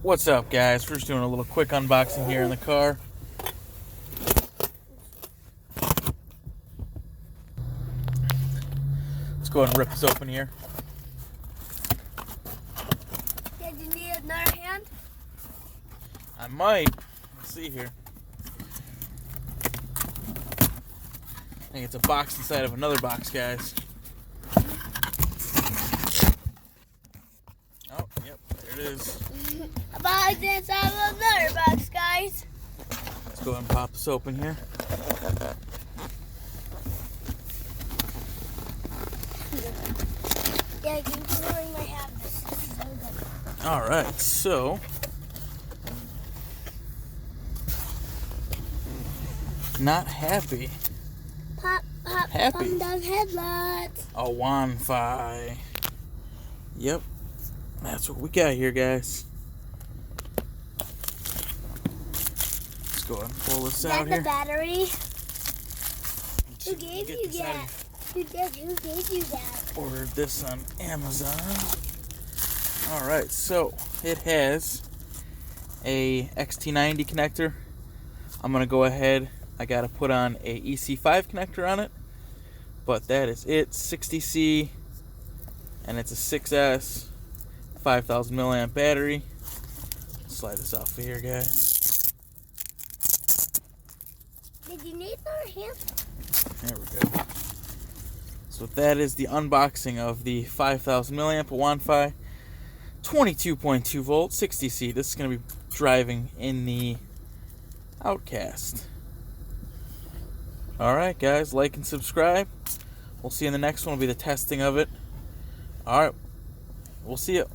What's up, guys? We're just doing a little quick unboxing here in the car. Let's go ahead and rip this open here. Did you need another hand? I might. Let's see here. I think it's a box inside of another box, guys. Oh, yep, there it is. A box inside of another box, guys. Let's go ahead and pop this open here. Yeah, you can really might have this. This is so good. Alright, so not happy. Pop, pop, Happy. pop down headlights. AWANFI. Yep, that's what we got here, guys. Let's go ahead and pull this Is out that here. the battery? Let's see Who if we gave can you get this that? out of Who gave you that? here. Ordered this on Amazon. Alright, so it has a XT90 connector. I'm going to go ahead. I got to put on a EC5 connector on it. But that is it. 60C. And it's a 6S. 5,000 milliamp battery. Slide this off of here, guys. Did you need another hand? There we go. So that is the unboxing of the 5,000 milliamp AWANFI 22.2 volt 60C. This is going to be driving in the Outcast. Alright, guys, like and subscribe. We'll see you in the next one. Will be the testing of it. Alright, we'll see you.